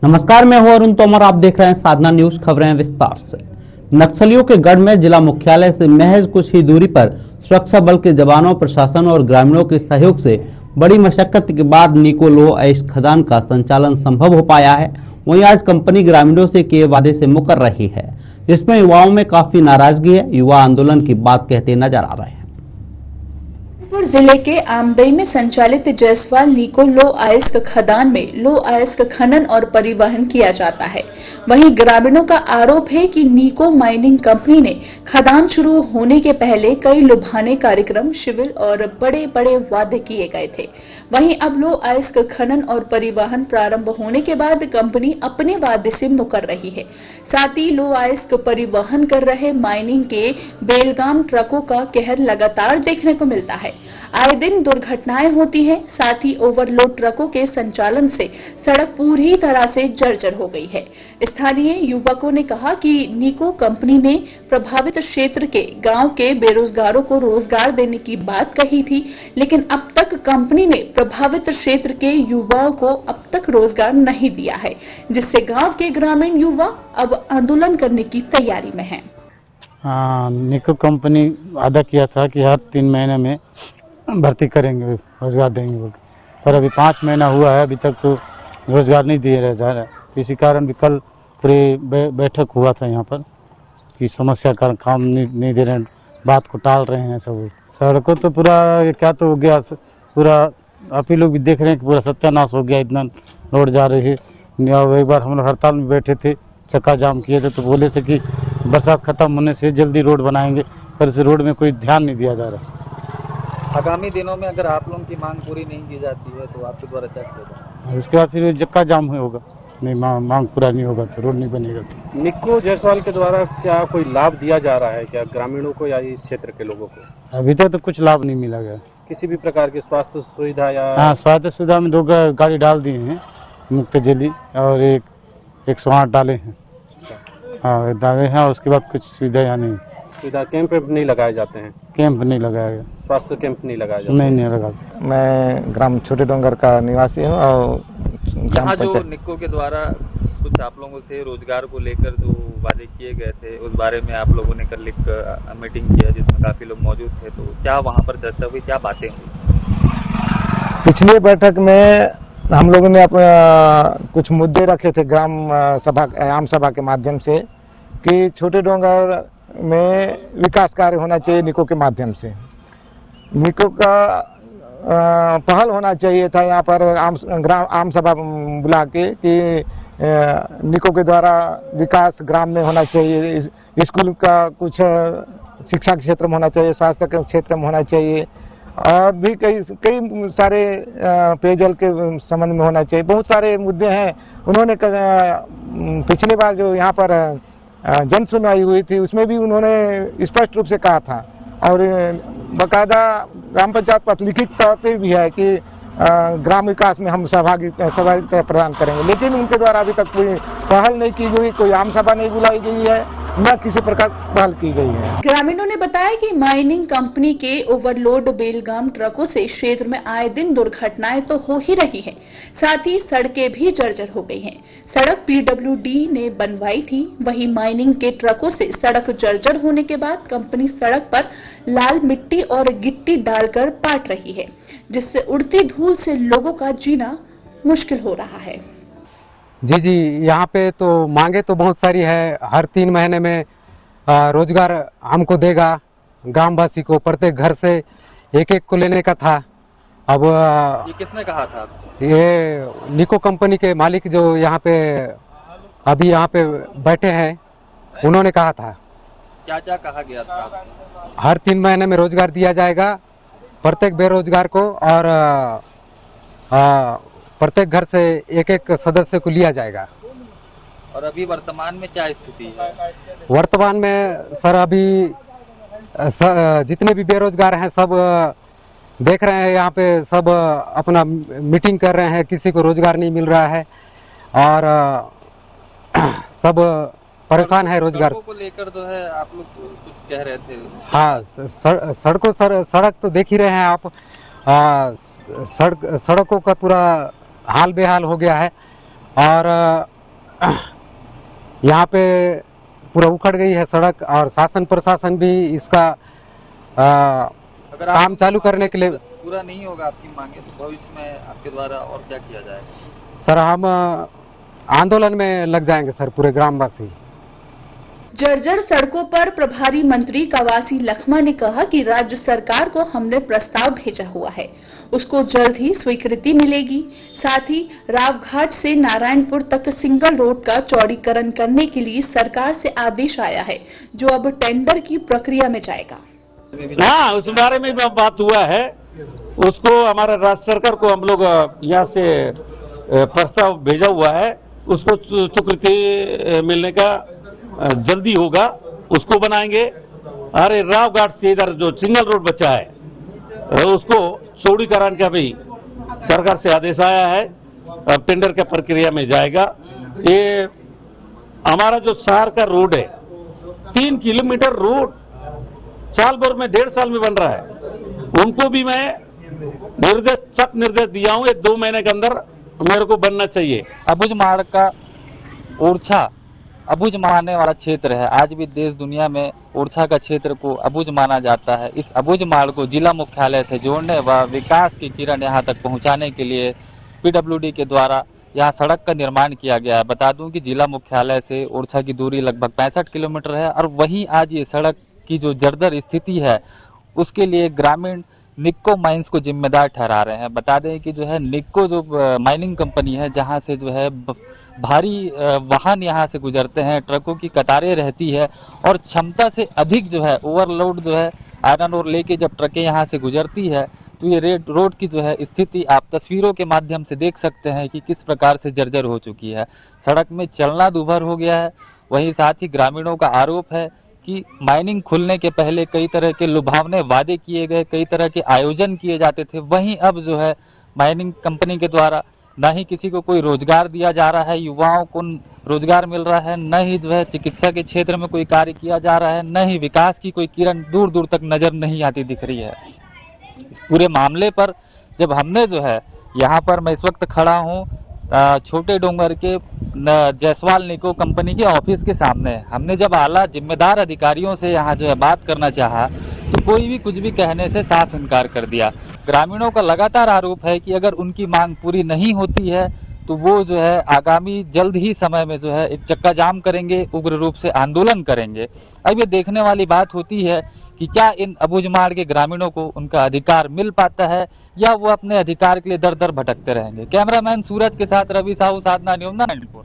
नमस्कार, मैं हूं अरुण तोमर। आप देख रहे हैं साधना न्यूज। खबरें विस्तार से। नक्सलियों के गढ़ में जिला मुख्यालय से महज कुछ ही दूरी पर सुरक्षा बल के जवानों, प्रशासन और ग्रामीणों के सहयोग से बड़ी मशक्कत के बाद निको लो आइस खदान का संचालन संभव हो पाया है। वहीं आज कंपनी ग्रामीणों से किए वादे से मुकर रही है, जिसमें युवाओं में काफी नाराजगी है। युवा आंदोलन की बात कहते नजर आ रहे हैं। जिले के आमदई में संचालित जायसवाल निको लो अयस्क खदान में लो अयस्क खनन और परिवहन किया जाता है। वहीं ग्रामीणों का आरोप है कि निको माइनिंग कंपनी ने खदान शुरू होने के पहले कई लुभाने कार्यक्रम, शिविर और बड़े बड़े वादे किए गए थे। वहीं अब लो अयस्क खनन और परिवहन प्रारंभ होने के बाद कंपनी अपने वादे से मुकर रही है। साथ ही लो अयस्क परिवहन कर रहे माइनिंग के बेलगाम ट्रकों का कहर लगातार देखने को मिलता है। आए दिन दुर्घटनाएं होती हैं। साथ ही ओवरलोड ट्रकों के संचालन से सड़क पूरी तरह से जर्जर हो गई है। स्थानीय युवकों ने कहा कि निको कंपनी ने प्रभावित क्षेत्र के गांव के बेरोजगारों को रोजगार देने की बात कही थी, लेकिन अब तक कंपनी ने प्रभावित क्षेत्र के युवाओं को अब तक रोजगार नहीं दिया है, जिससे गांव के ग्रामीण युवा अब आंदोलन करने की तैयारी में है। निको कंपनी वादा किया था कि हर 3 महीने में भर्ती करेंगे, रोजगार देंगे, पर अभी 5 महीना हुआ है, अभी तक तो रोजगार नहीं दिए जा रहा है। इसी कारण भी कल पूरी बैठक हुआ था यहाँ पर कि समस्या का काम नहीं दे रहे हैं, बात को टाल रहे हैं सब। सड़कों तो पूरा क्या तो हो गया, पूरा आप ही लोग भी देख रहे हैं कि पूरा सत्यानाश हो गया, इतना रोड जा रही है। एक बार हम लोग हड़ताल में बैठे थे, चक्का जाम किए थे, तो बोले थे कि बरसात खत्म होने से जल्दी रोड बनाएंगे, पर इस रोड में कोई ध्यान नहीं दिया जा रहा। आगामी दिनों में अगर आप लोगों की मांग पूरी नहीं की जाती है तो आपके द्वारा क्या किया जाएगा? उसके बाद फिर चक्का जाम होगा, नहीं मांग पूरा नहीं होगा तो रोड नहीं बनेगा। तो निको जायसवाल के द्वारा क्या कोई लाभ दिया जा रहा है क्या ग्रामीणों को या इस क्षेत्र के लोगों को? अभी तक तो कुछ लाभ नहीं मिला गया। किसी भी प्रकार की स्वास्थ्य सुविधा या? हाँ, स्वास्थ्य सुविधा में 2 गाड़ी डाल दिए हैं, मुक्त जली और एक 108 डाले हैं। हाँ, डाले हैं। उसके बाद कुछ सुविधा यहाँ नहीं। सुविधा कैंप नहीं लगाए जाते हैं? कैंप नहीं लगाया गया। स्वास्थ्य कैंप नहीं लगाया जाता? नहीं लगाया। मैं ग्राम छोटे डोंगर का निवासी हूँ और यहाँ जो निको के द्वारा कुछ आप लोगों से रोजगार को लेकर जो वादे किए गए थे, उस बारे में आप लोगों ने कल एक मीटिंग किया जिसमें काफी लोग मौजूद थे, तो क्या वहाँ पर चर्चा हुई, क्या बातें हुई? पिछली बैठक में हम लोगों ने कुछ मुद्दे रखे थे ग्राम सभा, आम सभा के माध्यम से, कि छोटे डोंगर में विकास कार्य होना चाहिए निको के माध्यम से। निको का पहल होना चाहिए था यहाँ पर आम सभा बुला के कि निको के द्वारा विकास ग्राम में होना चाहिए, स्कूल का कुछ शिक्षा के क्षेत्र में होना चाहिए, स्वास्थ्य के क्षेत्र में होना चाहिए, और भी कई सारे पेयजल के संबंध में होना चाहिए। बहुत सारे मुद्दे हैं। उन्होंने पिछली बार जो यहाँ पर जन सुनवाई हुई थी उसमें भी उन्होंने स्पष्ट रूप से कहा था, और बाकायदा ग्राम पंचायत पर लिखित तौर पे भी है कि ग्राम विकास में हम सहभागिता प्रदान करेंगे, लेकिन उनके द्वारा अभी तक कोई पहल नहीं की गई, कोई आम सभा नहीं बुलाई गई है, न किसी प्रकार पहल की गई है। ग्रामीणों ने बताया कि माइनिंग कंपनी के ओवरलोड बेलगाम ट्रकों से क्षेत्र में आए दिन दुर्घटनाएं तो हो ही रही हैं, साथ ही सड़कें भी जर्जर हो गई हैं। सड़क पीडब्ल्यूडी ने बनवाई थी, वहीं माइनिंग के ट्रकों से सड़क जर्जर होने के बाद कंपनी सड़क पर लाल मिट्टी और गिट्टी डालकर पाट रही है, जिससे उड़ती धूल से लोगों का जीना मुश्किल हो रहा है। जी, यहाँ पे तो मांगे तो बहुत सारी है। हर 3 महीने में रोजगार हमको देगा, ग्रामवासी को प्रत्येक घर से एक को लेने का था। अब ये किसने कहा था? ये निको कंपनी के मालिक जो यहाँ पे अभी यहाँ पे बैठे हैं, उन्होंने कहा था। क्या क्या कहा गया था? हर 3 महीने में रोजगार दिया जाएगा प्रत्येक बेरोजगार को, और प्रत्येक घर से एक सदस्य को लिया जाएगा। और अभी वर्तमान में क्या स्थिति है? वर्तमान में सर अभी जितने भी बेरोजगार हैं सब देख रहे हैं, यहाँ पे सब अपना मीटिंग कर रहे हैं, किसी को रोजगार नहीं मिल रहा है और सब परेशान है रोजगार को लेकर। जो है आप लोग कुछ कह रहे थे? हाँ, सड़क तो देख ही रहे हैं आप। सड़कों का पूरा हाल बेहाल हो गया है और यहाँ पे पूरा उखड़ गई है सड़क, और शासन प्रशासन भी इसका अगर आप काम चालू करने के लिए पूरा नहीं होगा आपकी मांगे तो भविष्य में आपके द्वारा और क्या किया जाएगा? सर हम आंदोलन में लग जाएंगे सर, पूरे ग्रामवासी। जर्जर सड़कों पर प्रभारी मंत्री कवासी लखमा ने कहा कि राज्य सरकार को हमने प्रस्ताव भेजा हुआ है, उसको जल्द ही स्वीकृति मिलेगी। साथ ही रावघाट से नारायणपुर तक सिंगल रोड का चौड़ीकरण करने के लिए सरकार से आदेश आया है, जो अब टेंडर की प्रक्रिया में जाएगा। हाँ, उस बारे में भी बात हुआ है, उसको हमारा राज्य सरकार को हम लोग यहाँ से प्रस्ताव भेजा हुआ है, उसको स्वीकृति मिलने का जल्दी होगा, उसको बनाएंगे। अरे रावघाट से इधर जो सिंगल रोड बचा है उसको चौड़ीकरण का भी सरकार से आदेश आया है, अब टेंडर का प्रक्रिया में जाएगा। ये हमारा जो शहर का रोड है 3 किलोमीटर रोड साल भर में 1.5 साल में बन रहा है, उनको भी मैं निर्देश दिया हूँ, ये 2 महीने के अंदर मेरे को बनना चाहिए। अबुझमाड़ का ओरछा अबुझ मानने वाला क्षेत्र है। आज भी देश दुनिया में ओरछा का क्षेत्र को अबुझ माना जाता है। इस अबुझमाड़ को जिला मुख्यालय से जोड़ने व विकास की किरण यहां तक पहुंचाने के लिए पीडब्ल्यूडी के द्वारा यहां सड़क का निर्माण किया गया है। बता दूं कि जिला मुख्यालय से ओरछा की दूरी लगभग 65 किलोमीटर है और वहीं आज ये सड़क की जो जर्जर स्थिति है उसके लिए ग्रामीण निक्को माइंस को जिम्मेदार ठहरा रहे हैं। बता दें कि जो है निक्को जो माइनिंग कंपनी है, जहां से जो है भारी वाहन यहां से गुजरते हैं, ट्रकों की कतारें रहती है और क्षमता से अधिक जो है ओवरलोड जो है आयरन और लेके जब ट्रकें यहां से गुजरती है तो ये रोड की जो है स्थिति आप तस्वीरों के माध्यम से देख सकते हैं कि किस प्रकार से जर्जर हो चुकी है। सड़क में चलना दूभर हो गया है। वहीं साथ ही ग्रामीणों का आरोप है कि माइनिंग खुलने के पहले कई तरह के लुभावने वादे किए गए, कई तरह के आयोजन किए जाते थे। वहीं अब जो है माइनिंग कंपनी के द्वारा न ही किसी को कोई रोजगार दिया जा रहा है, युवाओं को रोजगार मिल रहा है, न ही जो है चिकित्सा के क्षेत्र में कोई कार्य किया जा रहा है, न ही विकास की कोई किरण दूर दूर तक नजर नहीं आती दिख रही है। इस पूरे मामले पर जब हमने जो है यहाँ पर मैं इस वक्त खड़ा हूँ छोटे डोंगर के जायसवाल निको कंपनी के ऑफिस के सामने, हमने जब आला जिम्मेदार अधिकारियों से यहाँ जो है बात करना चाहा तो कोई भी कुछ भी कहने से साफ इनकार कर दिया। ग्रामीणों का लगातार आरोप है कि अगर उनकी मांग पूरी नहीं होती है तो वो जो है आगामी जल्द ही समय में जो है एक चक्का जाम करेंगे, उग्र रूप से आंदोलन करेंगे। अब ये देखने वाली बात होती है कि क्या इन अबुझमाड़ के ग्रामीणों को उनका अधिकार मिल पाता है या वो अपने अधिकार के लिए दर दर भटकते रहेंगे। कैमरामैन सूरज के साथ रवि साहू, साधना न्यूज़ 94।